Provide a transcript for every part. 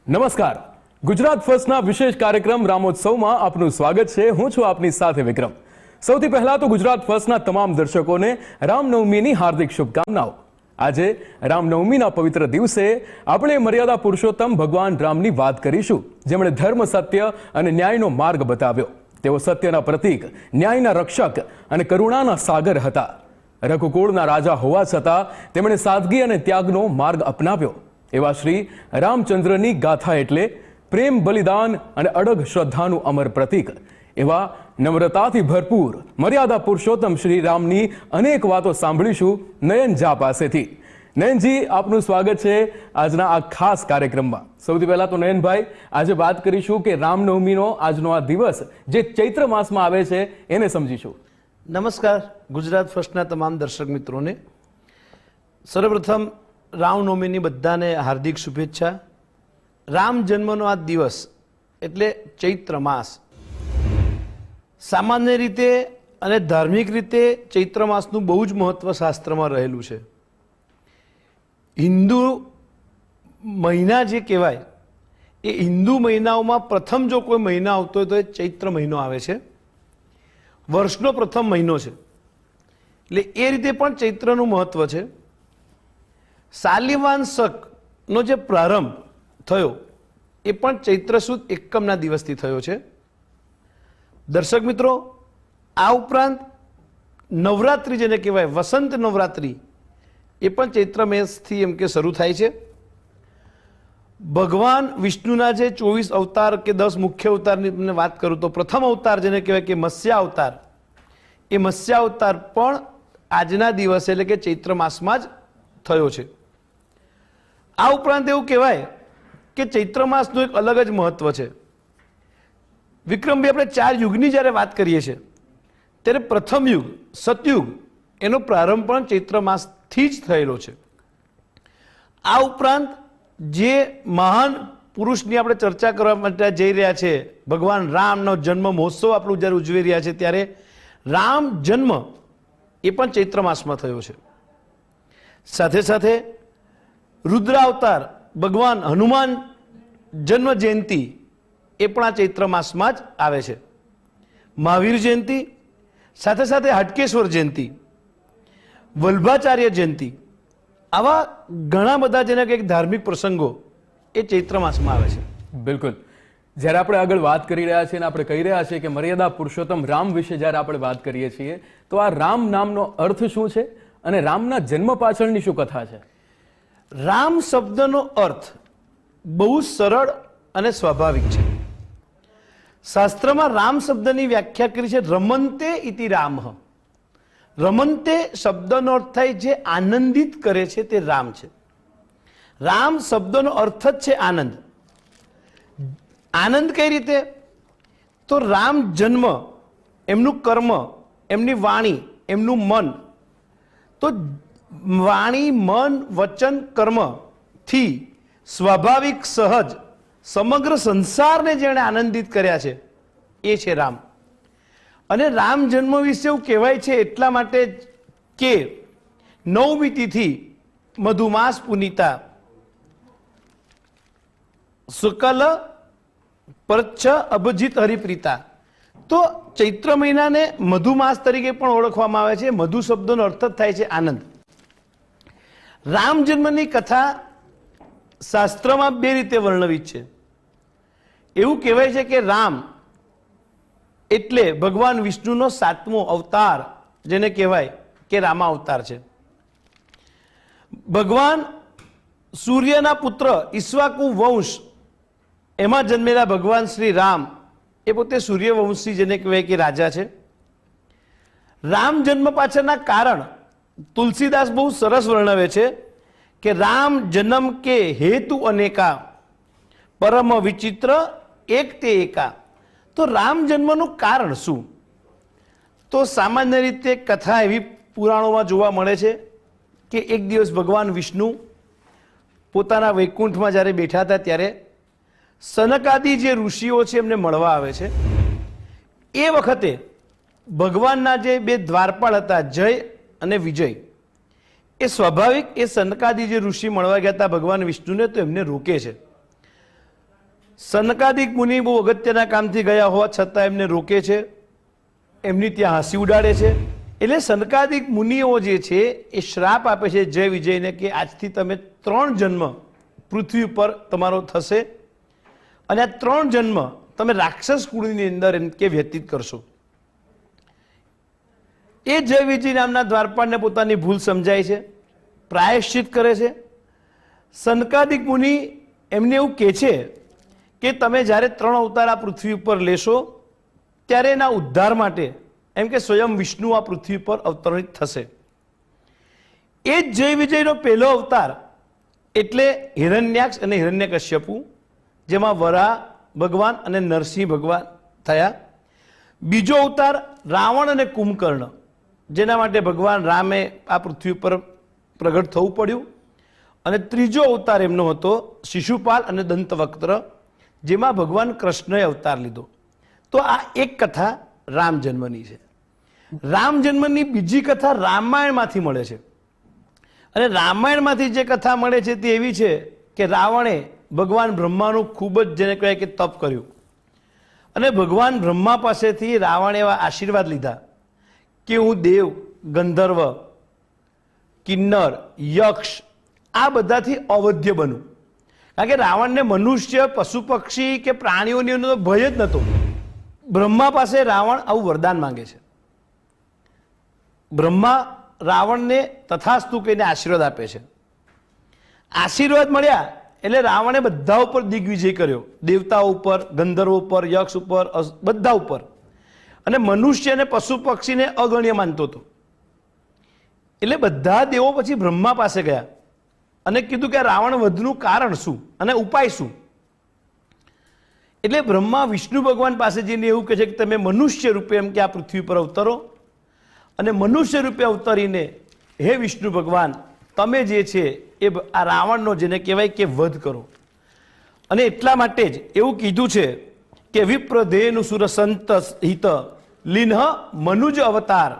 નમસ્કાર. ગુજરાત ફર્સ્ટના વિશેષ કાર્યક્રમ રામોત્સવમાં આપનું સ્વાગત છે. હું છું આપની સાથે વિક્રમ. સૌથી પહેલા તો ગુજરાત ફર્સ્ટના તમામ દર્શકોને રામનવમીની હાર્દિક શુભકામનાઓ. આજે રામનવમીના પવિત્ર દિવસે આપણે મર્યાદા પુરુષોત્તમ ભગવાન રામની વાત કરીશું, જેમણે ધર્મ, સત્ય અને ન્યાયનો માર્ગ બતાવ્યો. તેઓ સત્યના પ્રતીક, ન્યાયના રક્ષક અને કરુણાના સાગર હતા. રઘુકુળના રાજા હોવા છતાં તેમણે સાદગી અને ત્યાગનો માર્ગ અપનાવ્યો. એવા શ્રી રામચંદ્રની ગાથા એટલે પ્રેમ, બલિદાન અને અડગ શ્રદ્ધાનું અમર પ્રતીક. એવા નમ્રતાથી ભરપૂર મર્યાદા પુરુષોત્તમ શ્રી રામની અનેક વાતો સાંભળીશું નયન ઝા પાસેથી. નયનજી, આપનું સ્વાગત છે આજના આ ખાસ કાર્યક્રમમાં. સૌથી પહેલા તો નયનભાઈ, આજે વાત કરીશું કે રામનવમીનો આજનો આ દિવસ જે ચૈત્ર માસમાં આવે છે એને સમજીશું. નમસ્કાર ગુજરાત ફર્સ્ટના તમામ દર્શક મિત્રોને. સર્વપ્રથમ રામનવમીની બધાને હાર્દિક શુભેચ્છા. રામ જન્મનો આ દિવસ એટલે ચૈત્ર માસ. સામાન્ય રીતે અને ધાર્મિક રીતે ચૈત્ર માસનું બહુ જ મહત્વ શાસ્ત્રમાં રહેલું છે. હિન્દુ મહિના જે કહેવાય એ હિન્દુ મહિનાઓમાં પ્રથમ જો કોઈ મહિના આવતો હોય તો એ ચૈત્ર મહિનો આવે છે. વર્ષનો પ્રથમ મહિનો છે એટલે એ રીતે પણ ચૈત્રનું મહત્વ છે. સાલિવાન શકનો જે પ્રારંભ થયો એ પણ ચૈત્ર સુદ એકમના દિવસથી થયો છે. દર્શક મિત્રો, આ ઉપરાંત નવરાત્રિ જેને કહેવાય વસંત નવરાત્રિ એ પણ ચૈત્ર માસથી એમ કે શરૂ થાય છે. ભગવાન વિષ્ણુના જે 24 અવતાર કે 10 મુખ્ય અવતારની વાત કરું તો પ્રથમ અવતાર જેને કહેવાય કે મત્સ્ય અવતાર, એ મત્સ્ય અવતાર પણ આજના દિવસે એટલે કે ચૈત્ર માસમાં જ થયો છે. આ ઉપરાંત એવું કહેવાય કે ચૈત્ર માસનું એક અલગ જ મહત્વ છે. વિક્રમભાઈ, આપણે 4 યુગની જ્યારે વાત કરીએ છીએ ત્યારે પ્રથમ યુગ સતયુગ એનો પ્રારંભ પણ ચૈત્ર માસથી જ થયેલો છે. આ ઉપરાંત જે મહાન પુરુષની આપણે ચર્ચા કરવા માટે જઈ રહ્યા છે, ભગવાન રામનો જન્મ મહોત્સવ આપણું જ્યારે ઉજવી રહ્યા છે ત્યારે રામ જન્મ એ પણ ચૈત્ર માસમાં થયો છે. સાથે સાથે રુદ્રાવતાર ભગવાન હનુમાન જન્મ જયંતિ એ પણ આ ચૈત્ર માસમાં જ આવે છે. મહાવીર જયંતિ, સાથે સાથે હાટકેશ્વર જયંતિ, વલ્ભાચાર્ય જયંતિ, આવા ઘણા બધા જેને કંઈક ધાર્મિક પ્રસંગો એ ચૈત્ર માસમાં આવે છે. બિલકુલ. જ્યારે આપણે આગળ વાત કરી રહ્યા છીએ અને આપણે કહી રહ્યા છીએ કે મર્યાદા પુરુષોત્તમ રામ વિશે જ્યારે આપણે વાત કરીએ છીએ તો આ રામ નામનો અર્થ શું છે અને રામના જન્મ પાછળની શું કથા છે? રામ શબ્દનો અર્થ બહુ સરળ અને સ્વાભાવિક છે. શાસ્ત્રમાં રામ શબ્દની વ્યાખ્યા કરી છે રમંતે ઇતિ રામઃ. રમંતે શબ્દનો અર્થ થાય જે આનંદિત કરે છે તે રામ છે. રામ શબ્દનો અર્થ જ છે આનંદ. આનંદ કઈ રીતે? તો રામ જન્મ, એમનું કર્મ, એમની વાણી, એમનું મન, તો વાણી, મન, વચન, કર્મથી સ્વાભાવિક સહજ સમગ્ર સંસારને જેણે આનંદિત કર્યા છે એ છે રામ. અને રામ જન્મ વિશે એવું કહેવાય છે એટલા માટે કે 9મી તિથિ મધુમાસ પુનિતા શુકલ પરચ્છ અભજિત હરિપ્રીતા. તો ચૈત્ર મહિનાને મધુમાસ તરીકે પણ ઓળખવામાં આવે છે. મધુ શબ્દનો અર્થ જ થાય છે આનંદ. રામ જન્મની કથા શાસ્ત્રમાં 2 રીતે વર્ણવિત છે. એવું કહેવાય છે કે રામ એટલે ભગવાન વિષ્ણુનો 7મો અવતાર જેને કહેવાય કે રામા અવતાર છે. ભગવાન સૂર્યના પુત્ર ઈક્ષ્વાકુ વંશ એમાં જન્મેલા ભગવાન શ્રી રામ એ પોતે સૂર્યવંશી જેને કહેવાય કે રાજા છે. રામ જન્મ પાછળના કારણ તુલસીદાસ બહુ સરસ વર્ણવે છે કે રામ જન્મ કે હેતુ અનેકા પરમ વિચિત્ર એક તે એકા. તો રામ જન્મનું કારણ શું? તો સામાન્ય રીતે કથા એવી પુરાણોમાં જોવા મળે છે કે એક દિવસ ભગવાન વિષ્ણુ પોતાના વૈકુંઠમાં જ્યારે બેઠા હતા ત્યારે સનકાદી જે ઋષિઓ છે એમને મળવા આવે છે. એ વખતે ભગવાનના જે 2 દ્વારપાળ હતા, જય અને વિજય, એ સ્વાભાવિક એ સનકાદી જે ઋષિ મળવા ગયા હતા ભગવાન વિષ્ણુને તો એમને રોકે છે. સનકાદિક મુનિ બહુ અગત્યના કામથી ગયા હોવા છતાં એમને રોકે છે, એમની ત્યાં હસી ઉડાડે છે. એટલે સનકાદિક મુનિઓ જે છે એ શ્રાપ આપે છે જય વિજયને કે આજથી તમે 3 જન્મ પૃથ્વી ઉપર તમારો થશે અને આ 3 જન્મ તમે રાક્ષસ કુળની અંદર એમ કે વ્યતીત કરશો. એ જય વિજય નામના દ્વારપાળને પોતાની ભૂલ સમજાય છે, પ્રાયશ્ચિત કરે છે. સનકાદિક મુનિ એમને એવું કહે છે કે તમે જ્યારે 3 અવતાર આ પૃથ્વી ઉપર લેશો ત્યારે એના ઉદ્ધાર માટે એમ કે સ્વયં વિષ્ણુ આ પૃથ્વી પર અવતરિત થશે. એ જ જય વિજયનો પહેલો અવતાર એટલે હિરણ્યાક્ષ અને હિરણ્યકશ્યપુ, જેમાં વરાહ ભગવાન અને નરસિંહ ભગવાન થયા. બીજો અવતાર રાવણ અને કુંભકર્ણ, જેના માટે ભગવાન રામે આ પૃથ્વી પર પ્રગટ થવું પડ્યું. અને ત્રીજો અવતાર એમનો હતો શિશુપાલ અને દંતવક્ત્ર, જેમાં ભગવાન કૃષ્ણએ અવતાર લીધો. તો આ એક કથા રામ જન્મની છે. રામ જન્મની બીજી કથા રામાયણમાંથી મળે છે. અને રામાયણમાંથી જે કથા મળે છે તે એવી છે કે રાવણે ભગવાન બ્રહ્માનું ખૂબ જ જેને કહેવાય કે તપ કર્યું અને ભગવાન બ્રહ્મા પાસેથી રાવણે એવા આશીર્વાદ લીધા કે હું દેવ, ગંધર્વ, કિન્નર, યક્ષ આ બધાથી અવધ્ય બનું. કારણ કે રાવણને મનુષ્ય, પશુ પક્ષી કે પ્રાણીઓનો ભય જ નહોતો. બ્રહ્મા પાસે રાવણ આવું વરદાન માંગે છે. બ્રહ્મા રાવણને તથાસ્તુ કહીને આશીર્વાદ આપે છે. આશીર્વાદ મળ્યા એટલે રાવણે બધા ઉપર દિગ્વિજય કર્યો, દેવતાઓ ઉપર, ગંધર્વો ઉપર, યક્ષ ઉપર, બધા ઉપર. અને મનુષ્ય અને પશુ પક્ષીને અગણ્ય માનતો હતો. એટલે બધા દેવો પછી બ્રહ્મા પાસે ગયા અને કીધું કે રાવણ વધનું કારણ શું અને ઉપાય શું. એટલે બ્રહ્મા વિષ્ણુ ભગવાન પાસે જઈને એવું કહે છે કે તમે મનુષ્ય રૂપે એમ કે આ પૃથ્વી પર અવતરો અને મનુષ્ય રૂપે અવતરીને હે વિષ્ણુ ભગવાન તમે જે છે એ આ રાવણનો જેને કહેવાય કે વધ કરો. અને એટલા માટે જ એવું કીધું છે કે વિપ્રધેનુ સુર સંત હિત લીન મનુજ અવતાર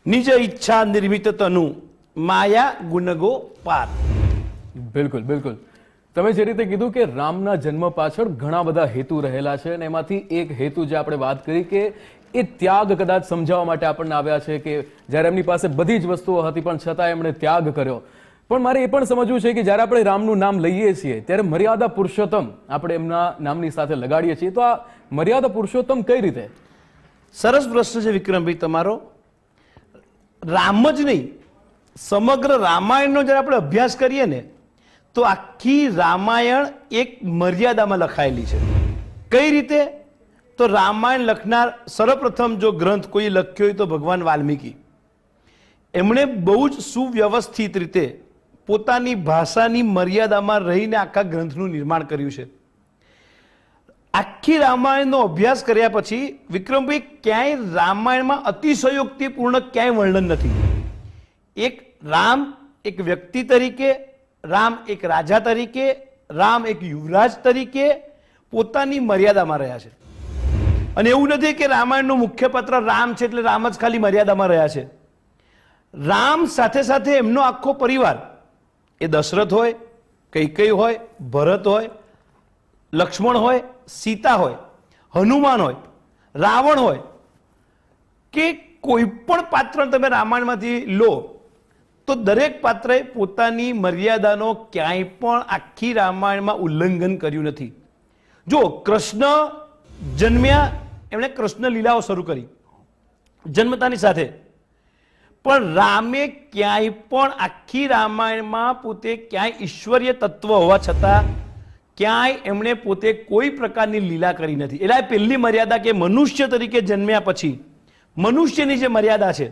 નિજ ઈચ્છા નિર્મિત તનુ માયા ગુણગો પાર. બિલકુલ બિલકુલ. તમે જે રીતે કીધું કે રામના જન્મ પાછળ ઘણા બધા હેતુ રહેલા છે અને એમાંથી એક હેતુ જે આપણે વાત કરી કે એ ત્યાગ કદાચ સમજાવવા માટે આપણને આવ્યા છે કે જ્યારે એમની પાસે બધી જ વસ્તુઓ હતી પણ છતાં એમણે ત્યાગ કર્યો. પણ મારે એ પણ સમજવું છે કે જ્યારે આપણે રામનું નામ લઈએ છીએ ત્યારે મર્યાદા પુરુષોત્તમ આપણે એમના નામની સાથે લગાડીએ છીએ, તો આ મર્યાદા પુરુષોત્તમ કઈ રીતે? સરસ પ્રશ્ન છે વિક્રમભાઈ તમારો. રામ જ નહીં, સમગ્ર રામાયણનો જ્યારે આપણે અભ્યાસ કરીએ ને તો આખી રામાયણ એક મર્યાદામાં લખાયેલી છે. કઈ રીતે? તો રામાયણ લખનાર સર્વપ્રથમ જો ગ્રંથ કોઈ લખ્યો હોય તો ભગવાન વાલ્મીકી. એમણે બહુ જ સુવ્યવસ્થિત રીતે પોતાની ભાષાની મર્યાદામાં રહીને આખા ગ્રંથનું નિર્માણ કર્યું છે. આખી રામાયણનો અભ્યાસ કર્યા પછી વિક્રમભાઈ ક્યાંય રામાયણમાં અતિશયોક્તિપૂર્ણ ક્યાંય વર્ણન નથી. એક રામ એક વ્યક્તિ તરીકે, રામ એક રાજા તરીકે, રામ એક યુવરાજ તરીકે પોતાની મર્યાદામાં રહ્યા છે. અને એવું નથી કે રામાયણનું મુખ્ય પાત્ર રામ છે એટલે રામ જ ખાલી મર્યાદામાં રહ્યા છે. રામ સાથે સાથે એમનો આખો પરિવાર, એ દશરથ હોય, કૈકેયી હોય, ભરત હોય, લક્ષ્મણ હોય, સીતા હોય, હનુમાન હોય, રાવણ હોય, કે કોઈ પણ પાત્ર તમે રામાયણમાંથી લો તો દરેક પાત્રએ પોતાની મર્યાદાનો ક્યાંય પણ આખી રામાયણમાં ઉલ્લંઘન કર્યું નથી. જો કૃષ્ણ જન્મ્યા, એમણે કૃષ્ણ લીલાઓ શરૂ કરી જન્મતાની સાથે, પણ રામે ક્યાંય પણ આખી રામાયણમાં પોતે ક્યાંય ઈશ્વરીય તત્વ હોવા છતાં ક્યાંય એમણે પોતે કોઈ પ્રકારની લીલા કરી નથી. એટલે આ પહેલી મર્યાદા કે મનુષ્ય તરીકે જન્મ્યા પછી મનુષ્યની જે મર્યાદા છે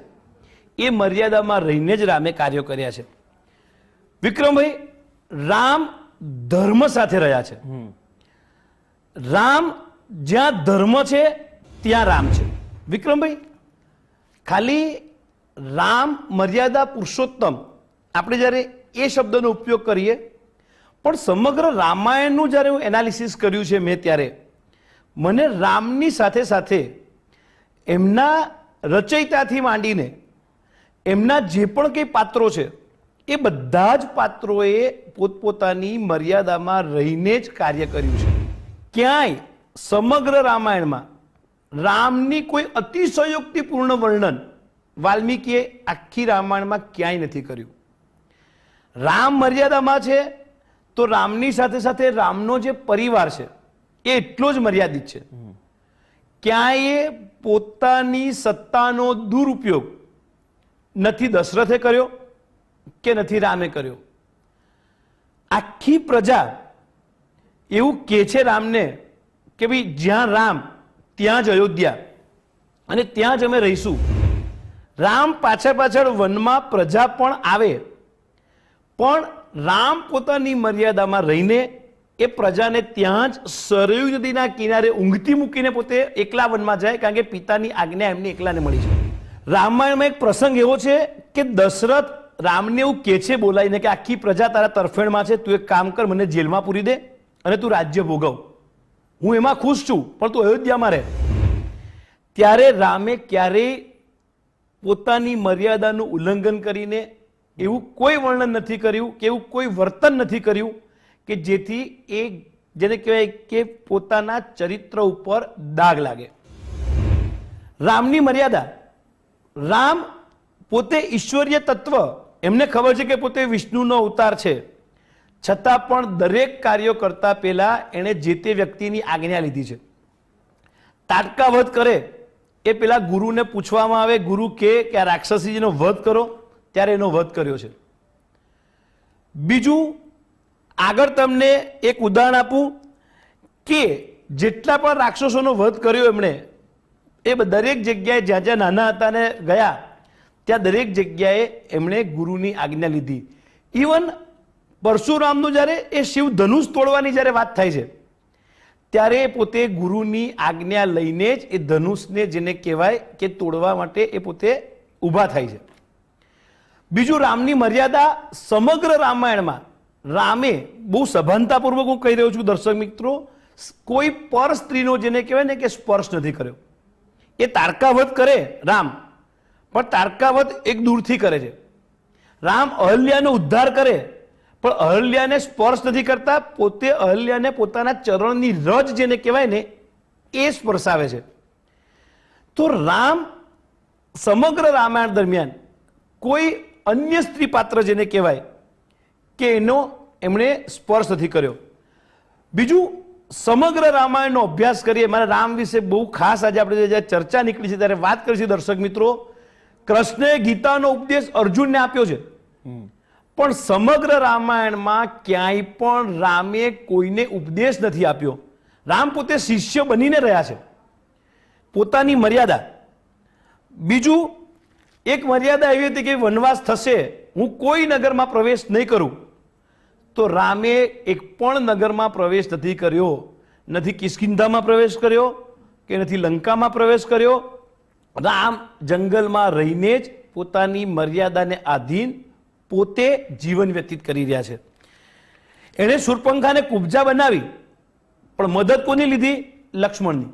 એ મર્યાદામાં રહીને જ રામે કાર્યો કર્યા છે. વિક્રમભાઈ, રામ ધર્મ સાથે રહ્યા છે. રામ જ્યાં ધર્મ છે ત્યાં રામ છે. વિક્રમભાઈ, ખાલી રામ મર્યાદા પુરુષોત્તમ આપણે જ્યારે એ શબ્દનો ઉપયોગ કરીએ પણ સમગ્ર રામાયણનું જ્યારે હું એનાલિસિસ કર્યું છે મેં, ત્યારે મને રામની સાથે સાથે એમના રચયિતાથી માંડીને એમના જે પણ કંઈ પાત્રો છે એ બધા જ પાત્રોએ પોતપોતાની મર્યાદામાં રહીને જ કાર્ય કર્યું છે. ક્યાંય સમગ્ર રામાયણમાં રામની કોઈ અતિશયોક્તિપૂર્ણ વર્ણન વાલ્મીકીએ આખી રામાયણમાં ક્યાંય નથી કર્યું. રામ મર્યાદામાં છે તો રામની સાથે સાથે રામનો જે પરિવાર છે એ એટલો જ મર્યાદિત છે. ક્યાંય પોતાની સત્તાનો દુરુપયોગ નથી દશરથે કર્યો કે નથી રામે કર્યો. આખી પ્રજા એવું કહે છે રામને કે ભાઈ જ્યાં રામ ત્યાં જ અયોધ્યા અને ત્યાં જ અમે રહીશું. રામ પાછળ વનમાં પ્રજા પણ આવે, પણ રામ પોતાની મર્યાદામાં રહીને એ પ્રજાને ત્યાં જ સરયુ નદીના કિનારે ઊંઘતી મૂકીને પોતે એકલા વનમાં જાય, કારણ કે પિતાની આજ્ઞા એમને એકલાને મળી છે. રામાયણમાં એક પ્રસંગ એવો છે કે દશરથ રામને એવું કહે છે બોલાવીને કે આખી પ્રજા તારા તરફેણમાં છે, તું એક કામ કર, મને જેલમાં પૂરી દે અને તું રાજ્ય ભોગવ, હું એમાં ખુશ છું, પણ તું અયોધ્યામાં રહે. ત્યારે રામે ક્યારેય પોતાની મર્યાદાનું ઉલ્લંઘન કરીને એવું કોઈ વર્ણન નથી કર્યું કે એવું કોઈ વર્તન નથી કર્યું કે જેથી એ જેને કહેવાય કે પોતાના ચરિત્ર ઉપર દાગ લાગે. રામની મર્યાદા, રામ પોતે ઈશ્વરીય તત્વ, એમને ખબર છે કે પોતે વિષ્ણુનો અવતાર છે, છતાં પણ દરેક કાર્યો કરતા પહેલા એણે જે તે વ્યક્તિની આજ્ઞા લીધી છે. તાટકા વધ કરે એ પેલા ગુરુને પૂછવામાં આવે, ગુરુ કે આ રાક્ષસીજીનો વધ કરો, ત્યારે એનો વધ કર્યો છે. બીજું આગળ તમને એક ઉદાહરણ આપું કે જેટલા પણ રાક્ષસોનો વધ કર્યો એમણે, એ દરેક જગ્યાએ જ્યાં જ્યાં નાના હતા ને ગયા ત્યાં દરેક જગ્યાએ એમણે ગુરુની આજ્ઞા લીધી. ઇવન પરશુરામનું જ્યારે એ શિવ ધનુષ તોડવાની જ્યારે વાત થાય છે ત્યારે પોતે ગુરુની આજ્ઞા લઈને જ એ ધનુષને જેને કહેવાય કે તોડવા માટે એ પોતે ઊભા થાય છે. બીજું રામની મર્યાદા સમગ્ર રામાયણમાં રામે બહુ સભાનતાપૂર્વક હું કહી રહ્યો છું દર્શક મિત્રો, કોઈ પર સ્ત્રીનો જેને કહેવાય ને કે સ્પર્શ નથી કર્યો. એ તારકાવધ કરે રામ, પણ તારકાવધ એક દૂરથી કરે છે. રામ અહલ્યાનો ઉદ્ધાર કરે પણ અહલ્યાને સ્પર્શ નથી કરતા, પોતે અહલ્યાને પોતાના ચરણની રજ જેને કહેવાય ને એ સ્પર્શાવે છે. તો રામ સમગ્ર રામાયણ દરમિયાન કોઈ અન્ય સ્ત્રી પાત્ર જેને કહેવાય કે એનો એમણે સ્પર્શ નથી કર્યો. બીજું સમગ્ર રામાયણનો અભ્યાસ કરીએ, મારા રામ વિશે બહુ ખાસ આજે આપણે જ્યારે ચર્ચા નીકળી છે ત્યારે વાત કરીશું દર્શક મિત્રો. કૃષ્ણએ ગીતાનો ઉપદેશ અર્જુનને આપ્યો છે, પણ સમગ્ર રામાયણમાં ક્યાંય પણ રામે કોઈને ઉપદેશ નથી આપ્યો. રામ પોતે શિષ્ય બનીને રહ્યા છે, પોતાની મર્યાદા. બીજું એક મર્યાદા એવી હતી કે વનવાસ થશે, હું કોઈ નગરમાં પ્રવેશ નહીં કરું, તો રામે એક પણ નગરમાં પ્રવેશ નથી કર્યો. નથી કિષ્કિંધામાં પ્રવેશ કર્યો કે નથી લંકામાં પ્રવેશ કર્યો. રામ જંગલમાં રહીને જ પોતાની મર્યાદાને આધીન પોતે જીવન વ્યતીત કરી રહ્યા છે. એણે શૂર્પણખાને કુબજા બનાવી, પણ મદદ કોની લીધી? લક્ષ્મણની.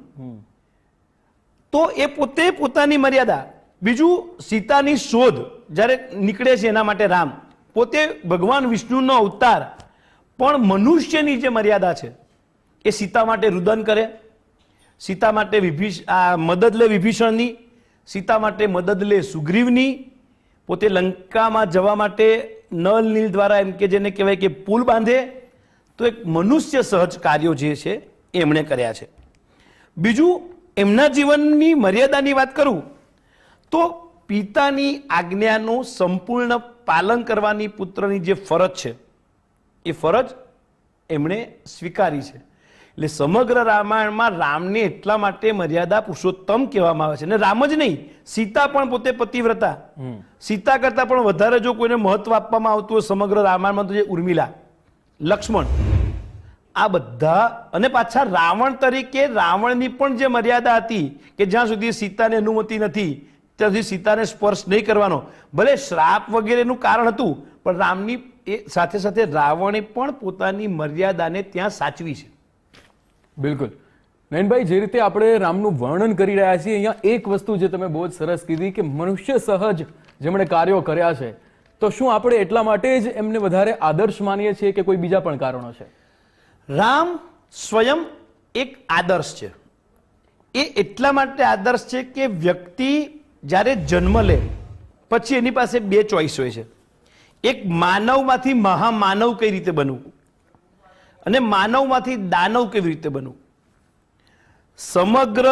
તો એ પોતે પોતાની મર્યાદા. બીજું સીતાની શોધ જ્યારે નીકળે છે એના માટે રામ પોતે ભગવાન વિષ્ણુનો અવતાર, પણ મનુષ્યની જે મર્યાદા છે એ સીતા માટે રુદન કરે, સીતા માટે મદદ લે વિભીષણની, સીતા માટે મદદ લે સુગ્રીવની, પોતે લંકામાં જવા માટે નળ નીલ દ્વારા એમ કે જેને કહેવાય કે પુલ બાંધે. તો એક મનુષ્ય સહજ કાર્યો જે છે એ એમણે કર્યા છે. બીજું એમના જીવનની મર્યાદાની વાત કરું તો પિતાની આજ્ઞાનું સંપૂર્ણ પાલન કરવાની પુત્રની જે ફરજ છે એ ફરજ એમણે સ્વીકારી છે. એટલે સમગ્ર રામાયણમાં રામને એટલા માટે મર્યાદા પુરુષોત્તમ કહેવામાં આવે છે. અને રામ જ નહીં, સીતા પણ પોતે પતિવ્રતા. સીતા કરતા પણ વધારે જો કોઈને મહત્વ આપવામાં આવતું હોય સમગ્ર રામાયણમાં તો જે ઉર્મિલા, લક્ષ્મણ, આ બધા. અને પાછા રાવણ તરીકે રાવણની પણ જે મર્યાદા હતી કે જ્યાં સુધી સીતાને અનુમતિ નથી ત્યાં સુધી સીતાને સ્પર્શ નહીં કરવાનો. ભલે શ્રાપ વગેરેનું કારણ હતું, પણ રામની એ સાથે સાથે રાવણે પણ પોતાની મર્યાદાને ત્યાં સાચવી છે. બિલકુલ નયનભાઈ, જે રીતે આપણે રામનું વર્ણન કરી રહ્યા છીએ, અહીંયા એક વસ્તુ જે તમે બહુ જ સરસ કીધી કે મનુષ્ય સહજ જેમણે કાર્યો કર્યા છે, તો શું આપણે એટલા માટે જ એમને વધારે આદર્શ માનીએ છીએ કે કોઈ બીજા પણ કારણો છે? રામ સ્વયં એક આદર્શ છે. એ એટલા માટે આદર્શ છે કે વ્યક્તિ જ્યારે જન્મ લે પછી એની પાસે બે ચોઈસ હોય છે. એક માનવમાંથી મહામાનવ કઈ રીતે બનવું અને માનવમાંથી દાનવ કેવી રીતે બનવું. સમગ્ર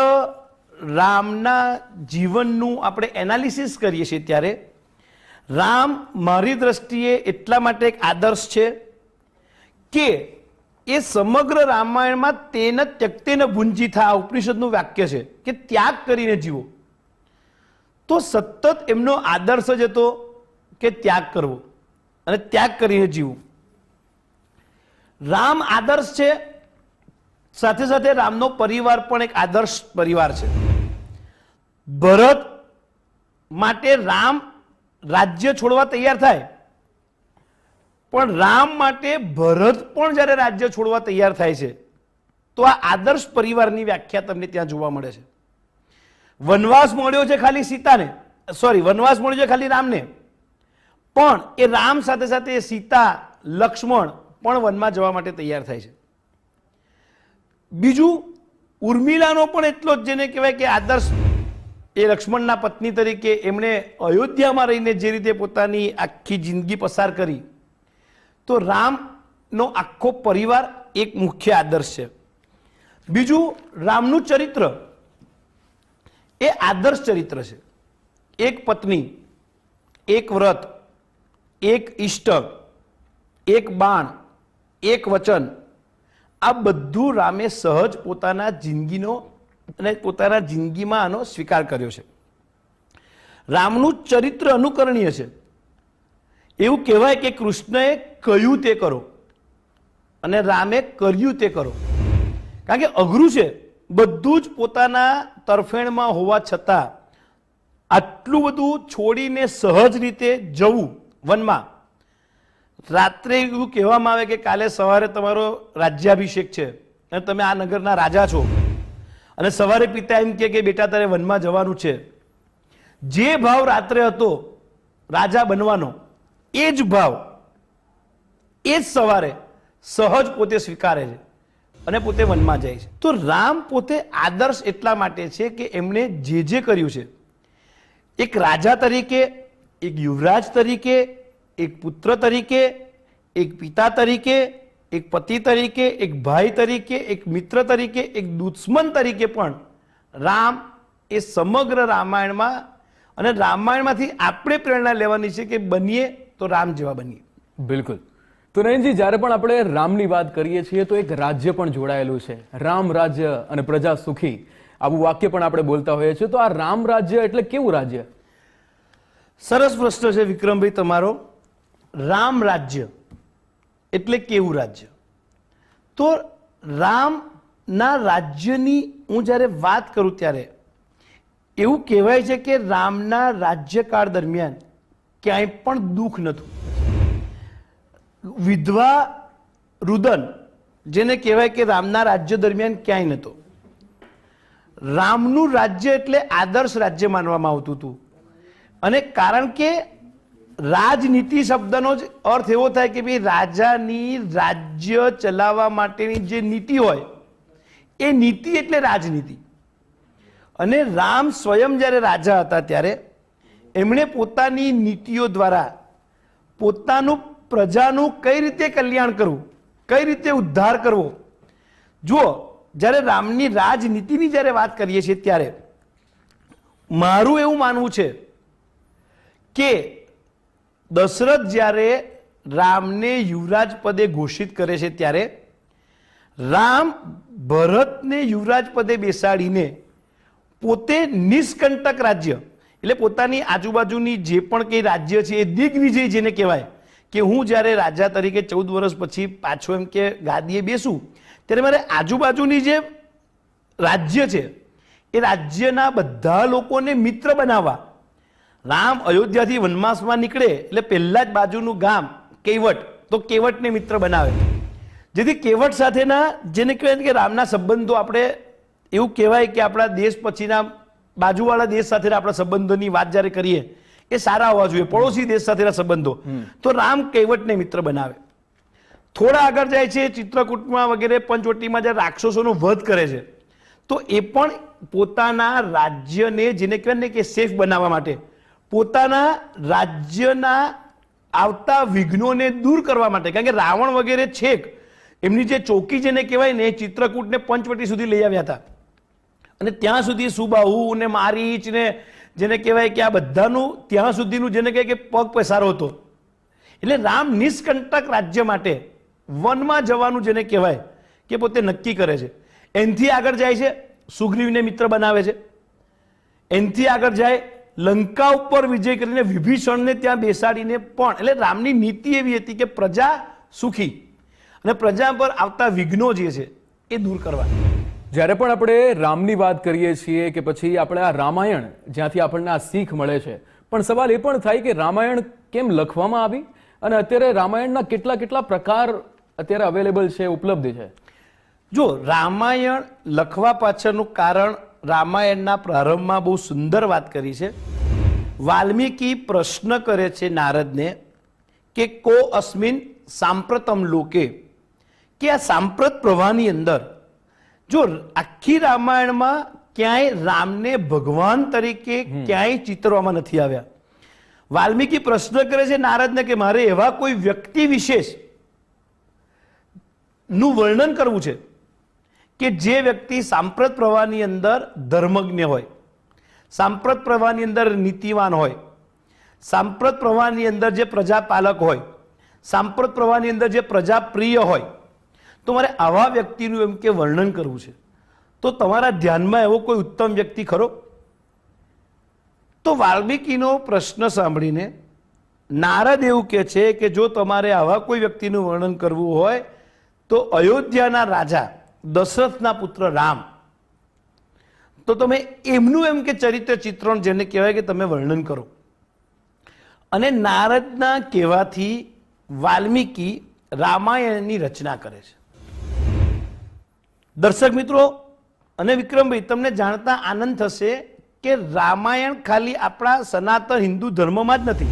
રામના જીવનનું આપણે એનાલિસિસ કરીએ છીએ ત્યારે રામ મારી દ્રષ્ટિએ એટલા માટે એક આદર્શ છે કે એ સમગ્ર રામાયણમાં તેન ત્યક્તેન ભુંજીથા ઉપનિષદનું વાક્ય છે કે ત્યાગ કરીને જીવો. તો સતત એમનો આદર્શ જ હતો કે ત્યાગ કરવો અને ત્યાગ કરીને જીવવું. રામ આદર્શ છે, સાથે સાથે રામનો પરિવાર પણ એક આદર્શ પરિવાર છે. ભરત માટે રામ રાજ્ય છોડવા તૈયાર થાય, પણ રામ માટે ભરત પણ જ્યારે રાજ્ય છોડવા તૈયાર થાય છે તો આ આદર્શ પરિવારની વ્યાખ્યા તમને ત્યાં જોવા મળે છે. વનવાસ મળ્યો છે ખાલી સીતાને, વનવાસ મળ્યો છે ખાલી રામને, પણ એ રામ સાથે સાથે સીતા લક્ષ્મણ પણ વનમાં જવા માટે તૈયાર થાય છે. બીજું ઉર્મિલાનો પણ એટલો જ જેને કહેવાય કે આદર્શ, એ લક્ષ્મણના પત્ની તરીકે એમણે અયોધ્યામાં રહીને જે રીતે પોતાની આખી જિંદગી પસાર કરી, તો રામનો આખો પરિવાર એક મુખ્ય આદર્શ છે. બીજું રામનું ચરિત્ર એ આદર્શ ચરિત્ર છે. એક પત્ની, એક વ્રત, એક ઇષ્ટ, એક બાણ, એક વચન, આ બધું રામે સહજ પોતાના જિંદગીનો અને પોતાના જિંદગીમાં આનો સ્વીકાર કર્યો છે. રામનું ચરિત્ર અનુકરણીય છે. એવું કહેવાય કે કૃષ્ણએ કહ્યું તે કરો અને રામે કર્યું તે કરો. કારણ કે અઘરું છે, બધું જ પોતાના તરફેણમાં હોવા છતાં આટલું બધું છોડીને સહજ રીતે જવું વનમાં. રાત્રે એવું કહેવામાં આવે કે કાલે સવારે તમારો રાજ્યાભિષેક છે અને તમે આ નગરના રાજા છો, અને સવારે પિતા એમ કે બેટા તારે વનમાં જવાનું છે. જે ભાવ રાત્રે હતો રાજા બનવાનો, એ જ ભાવ એ જ સવારે સહજ પોતે સ્વીકારે છે અને પોતે વનમાં જાય છે. તો રામ પોતે આદર્શ એટલા માટે છે કે એમણે જે જે કર્યું છે, એક રાજા તરીકે, એક યુવરાજ તરીકે, એક પુત્ર તરીકે, એક પિતા તરીકે, એક પતિ તરીકે, એક ભાઈ તરીકે, એક મિત્ર તરીકે, એક દુશ્મન તરીકે પણ રામ એ સમગ્ર રામાયણમાં, અને રામાયણમાંથી આપણે પ્રેરણા લેવાની છે કે બનીએ તો રામ જેવા બનીએ. બિલકુલ. તો નયનજી, જ્યારે પણ આપણે રામની વાત કરીએ છીએ તો એક રાજ્ય પણ જોડાયેલું છે. રામ રાજ્ય અને પ્રજા સુખી, આવું વાક્ય પણ આપણે બોલતા હોઈએ છીએ. તો આ રામ રાજ્ય એટલે કેવું રાજ્ય? સરસ પ્રશ્ન છે વિક્રમભાઈ તમારો. રામ રાજ્ય એટલે કેવું રાજ્ય? તો રામના રાજ્યની હું જ્યારે વાત કરું ત્યારે એવું કહેવાય છે કે રામના રાજ્યકાળ દરમિયાન ક્યાંય પણ દુઃખ નહોતું. વિધવા રુદન જેને કહેવાય કે રામના રાજ્ય દરમિયાન ક્યાંય નહોતો. રામનું રાજ્ય એટલે આદર્શ રાજ્ય માનવામાં આવતું હતું. અને કારણ કે રાજનીતિ શબ્દનો જ અર્થ એવો થાય કે ભાઈ રાજાની રાજ્ય ચલાવવા માટેની જે નીતિ હોય એ નીતિ એટલે રાજનીતિ. અને રામ સ્વયં જ્યારે રાજા હતા ત્યારે એમણે પોતાની નીતિઓ દ્વારા પોતાનું પ્રજાનું કઈ રીતે કલ્યાણ કરવું, કઈ રીતે ઉદ્ધાર કરવો. જુઓ, જ્યારે રામની રાજનીતિની જ્યારે વાત કરીએ છીએ ત્યારે મારું એવું માનવું છે કે દશરથ જ્યારે રામને યુવરાજ પદે ઘોષિત કરે છે ત્યારે રામ ભરતને યુવરાજ પદે બેસાડીને પોતે નિષ્કંટક રાજ્ય, એટલે પોતાની આજુબાજુની જે પણ કંઈ રાજ્ય છે એ દિગ્વિજય જેને કહેવાય કે હું જ્યારે રાજા તરીકે 14 વર્ષ પછી પાછો એમ કે ગાદીએ બેસું ત્યારે મારે આજુબાજુની જે રાજ્ય છે એ રાજ્યના બધા લોકોને મિત્ર બનાવવા. રામ અયોધ્યાથી વનવાસમાં નીકળે એટલે પહેલા જ બાજુનું ગામ કેવટ, તો કેવટને મિત્ર બનાવે, જેથી કેવટ સાથેના જેને કહેવાય કે રામના સંબંધો, આપણે એવું કહેવાય કે આપણા દેશ પછીના બાજુવાળા દેશ સાથેના આપણા સંબંધોની વાત જ્યારે કરીએ એ સારા હોવા જોઈએ, પડોશી દેશ સાથેના સંબંધો. તો રામ કેવટને મિત્ર બનાવે. થોડા આગળ જાય છે ચિત્રકૂટમાં વગેરે પંચવટીમાં જ્યારે રાક્ષસોનો વધ કરે છે તો એ પણ પોતાના રાજ્યને જેને કહેવાય ને કે સેફ બનાવવા માટે પોતાના રાજ્યના આવતા વિઘ્નોને દૂર કરવા માટે, કારણ કે રાવણ વગેરે છેક એમની જે ચોકી જેને કહેવાય ને ચિત્રકૂટને પંચવટી સુધી લઈ આવ્યા હતા અને ત્યાં સુધી સુબાહુ ને મારીચ ને જેને કહેવાય કે આ બધાનું ત્યાં સુધીનું જેને કહેવાય કે પગ પસારો હતો. એટલે રામ નિષ્કંટક રાજ્ય માટે વનમાં જવાનું જેને કહેવાય કે પોતે નક્કી કરે છે. એનથી આગળ જાય છે સુગ્રીવને મિત્ર બનાવે છે. એનથી આગળ જાય લંકા ઉપર વિજય કરીને વિભીષણને ત્યાં બેસાડીને પણ, એટલે રામની નીતિ એવી હતી કે પ્રજા સુખી અને પ્રજા પર આવતા વિઘ્નો જે છે એ દૂર કરવા. જ્યારે પણ આપણે રામની વાત કરીએ છીએ કે પછી આપણે આ રામાયણ જ્યાંથી આપણને આ શીખ મળે છે, પણ સવાલ એ પણ થાય કે રામાયણ કેમ લખવામાં આવી અને અત્યારે રામાયણના કેટલા કેટલા પ્રકાર અત્યારે અવેલેબલ છે, ઉપલબ્ધ છે. જો રામાયણ લખવા પાછળનું કારણ રામાયણના પ્રારંભમાં બહુ સુંદર વાત કરી છે. વાલ્મીકી પ્રશ્ન કરે છે નારદને કે કો અસ્મિન સાંપ્રતમ લોકે, કે આ સાંપ્રત પ્રવાહની અંદર જો આખી રામાયણમાં ક્યાંય રામને ભગવાન તરીકે ક્યાંય ચિતરવામાં નથી આવ્યા. વાલ્મીકી પ્રશ્ન કરે છે નારદને કે મારે એવા કોઈ વ્યક્તિ વિશેષ નું વર્ણન કરવું છે કે જે વ્યક્તિ સાંપ્રત પ્રવાહની અંદર ધર્મજ્ઞ હોય, સાંપ્રત પ્રવાહની અંદર નીતિવાન હોય, સાંપ્રત પ્રવાહની અંદર જે પ્રજાપાલક હોય, સાંપ્રત પ્રવાહની અંદર જે પ્રજાપ્રિય હોય, તો મારે આવા વ્યક્તિનું એમ કે વર્ણન કરવું છે. તો તમારા ધ્યાનમાં એવો કોઈ ઉત્તમ વ્યક્તિ ખરો? તો વાલ્મીકીનો પ્રશ્ન સાંભળીને નારદ એવું કહે છે કે જો તમારે આવા કોઈ વ્યક્તિનું વર્ણન કરવું હોય તો અયોધ્યાના રાજા દશરથના પુત્ર રામ, તો તમે એમનું એમ કે ચરિત્ર ચિત્રણ જેને કહેવાય કે તમે વર્ણન કરો. અને નારદના કહેવાથી વાલ્મીકી રામાયણની રચના કરે છે. દર્શક મિત્રો અને વિક્રમભાઈ, તમને જાણતા આનંદ થશે કે રામાયણ ખાલી આપણા સનાતન હિન્દુ ધર્મમાં જ નથી,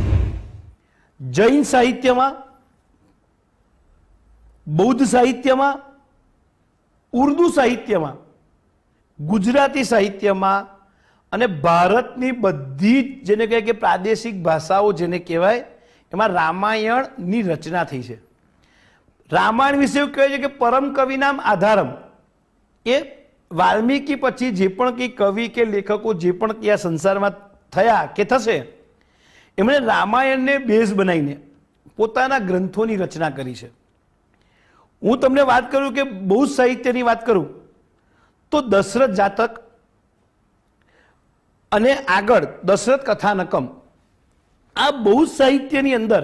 જૈન સાહિત્યમાં, બૌદ્ધ સાહિત્યમાં, ઉર્દુ સાહિત્યમાં, ગુજરાતી સાહિત્યમાં અને ભારતની બધી જ જેને કહેવાય કે પ્રાદેશિક ભાષાઓ જેને કહેવાય એમાં રામાયણની રચના થઈ છે. રામાયણ વિશે એવું કહે છે કે પરમ કવિનામ આધારમ, એ વાલ્મીકી પછી જે પણ કંઈ કવિ કે લેખકો જે પણ કંઈ આ સંસારમાં થયા કે થશે એમણે રામાયણને બેઝ બનાવીને પોતાના ગ્રંથોની રચના કરી છે. હું તમને વાત કરું કે બૌદ્ધ સાહિત્યની વાત કરું તો દશરથ જાતક અને આગળ દશરથ કથાનકમ, આ બૌદ્ધ સાહિત્યની અંદર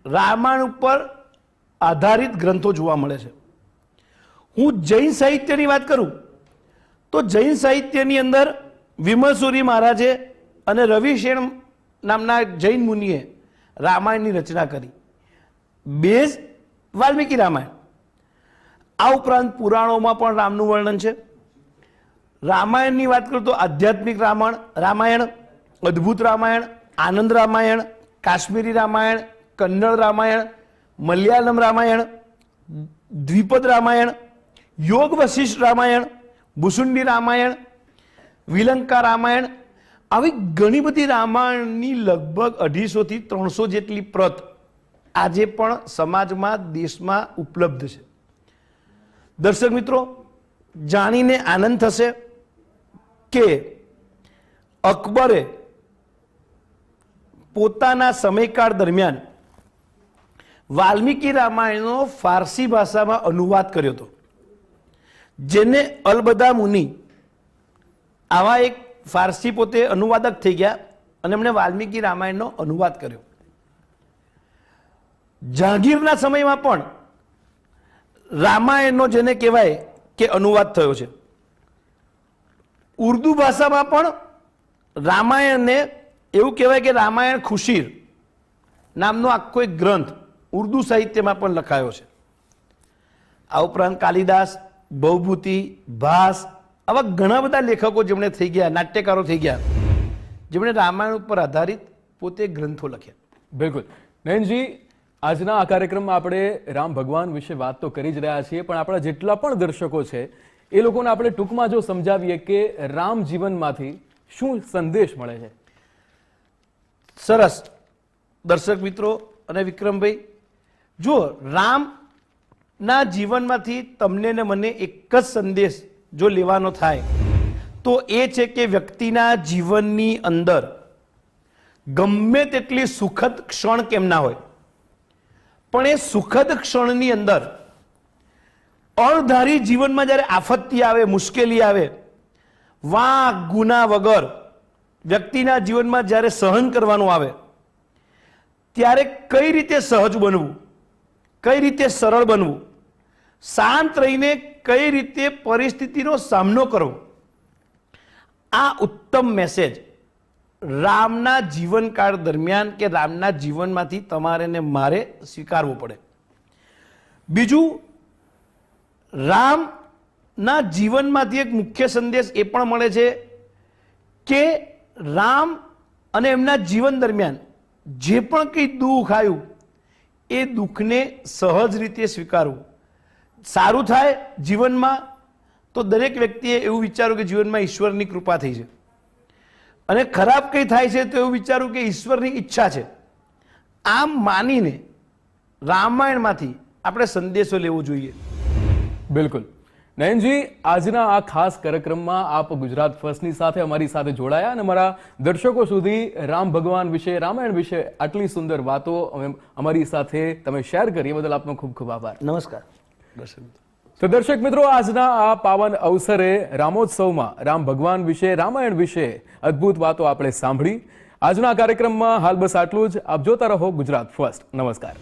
રામાયણ ઉપર આધારિત ગ્રંથો જોવા મળે છે. હું જૈન સાહિત્યની વાત કરું તો જૈન સાહિત્યની અંદર વિમલસુરી મહારાજે અને રવિશેણ નામના જૈન મુનિએ રામાયણની રચના કરી. બેઝ વાલ્મીકી રામાયણ. આ ઉપરાંત પુરાણોમાં પણ રામનું વર્ણન છે. રામાયણની વાત કરું તો આધ્યાત્મિક રામાયણ, અદ્ભુત રામાયણ, આનંદ રામાયણ, કાશ્મીરી રામાયણ, કન્નડ રામાયણ, મલયાલમ રામાયણ, દ્વિપદ રામાયણ, યોગ વશિષ્ઠ રામાયણ, ભુસુંડી રામાયણ, વિલંકા રામાયણ, આવી ઘણી બધી રામાયણની લગભગ 250 થી 300 જેટલી પ્રત આજે પણ સમાજમાં, દેશમાં ઉપલબ્ધ છે. દર્શક મિત્રો, જાણીને આનંદ થશે કે અકબરે પોતાના સમયકાળ દરમિયાન વાલ્મીકી રામાયણનો ફારસી ભાષામાં અનુવાદ કર્યો હતો, જેને અલબદા મુનિ આવા એક ફારસી પોતે અનુવાદક થઈ ગયા અને એમણે વાલ્મીકી રામાયણનો અનુવાદ કર્યો. જહાંગીરના સમયમાં પણ રામાયણનો જેને કહેવાય કે અનુવાદ થયો છે. ઉર્દુ ભાષામાં પણ રામાયણને એવું કહેવાય કે રામાયણ ખુશીર નામનો આખો એક ગ્રંથ ઉર્દુ સાહિત્યમાં પણ લખાયો છે. આ ઉપરાંત કાલિદાસ, ભવભૂતિ, ભાસ, આવા ઘણા બધા લેખકો જેમણે થઈ ગયા, નાટ્યકારો થઈ ગયા, જેમણે રામાયણ ઉપર આધારિત પોતે ગ્રંથો લખ્યા. બિલકુલ. નયનજી, આજના આ કાર્યક્રમમાં આપણે રામ ભગવાન વિશે વાત તો કરી જ રહ્યા છીએ, પણ આપણા જેટલા પણ દર્શકો છે એ લોકોને આપણે ટૂંકમાં જો સમજાવીએ કે રામ જીવનમાંથી શું સંદેશ મળે છે. સરસ. દર્શક મિત્રો અને વિક્રમભાઈ, જુઓ, રામના જીવનમાંથી તમને ને મને એક જ સંદેશ જો લેવાનો થાય તો એ છે કે વ્યક્તિના જીવનની અંદર ગમે તેટલી સુખદ ક્ષણ કેમ ના હોય, પણ એ સુખદ ક્ષણની અંદર અણધારી જીવનમાં જ્યારે આફત્તિ આવે, મુશ્કેલી આવે, વાંક ગુના વગર વ્યક્તિના જીવનમાં જ્યારે સહન કરવાનું આવે ત્યારે કઈ રીતે સહજ બનવું, કઈ રીતે સરળ બનવું, શાંત રહીને કઈ રીતે પરિસ્થિતિનો સામનો કરવો, આ ઉત્તમ મેસેજ રામના જીવનકાળ દરમિયાન કે રામના જીવનમાંથી તમારે ને મારે સ્વીકારવું પડે. બીજું, રામના જીવનમાંથી એક મુખ્ય સંદેશ એ પણ મળે છે કે રામ અને એમના જીવન દરમિયાન જે પણ કંઈ દુઃખ આવ્યું એ દુઃખને સહજ રીતે સ્વીકારવું. સારું થાય જીવનમાં તો દરેક વ્યક્તિએ એવું વિચાર્યું કે જીવનમાં ઈશ્વરની કૃપા થઈ છે, અને ખરાબ કંઈ થાય છે તો એવું વિચારું કે ઈશ્વરની ઈચ્છા છે. આમ માનીને રામાયણમાંથી આપણે સંદેશો લેવો જોઈએ. બિલકુલ. નયનજી, આજના આ ખાસ કાર્યક્રમમાં આપ ગુજરાત ફર્સ્ટની સાથે અમારી સાથે જોડાયા અને અમારા દર્શકો સુધી રામ ભગવાન વિશે, રામાયણ વિશે આટલી સુંદર વાતો અમારી સાથે તમે શેર કરી, એ બદલ આપનો ખૂબ ખૂબ આભાર. નમસ્કાર દર્શક મિત્રો. તો દર્શક મિત્રો, આજના આ પાવન અવસરે રામોત્સવમાં રામ ભગવાન વિશે, રામાયણ વિશે અદ્ભુત વાતો આપણે સાંભળી. આજના કાર્યક્રમમાં હાલ બસ આટલું જ. આપ જોતા રહો ગુજરાત ફર્સ્ટ. નમસ્કાર.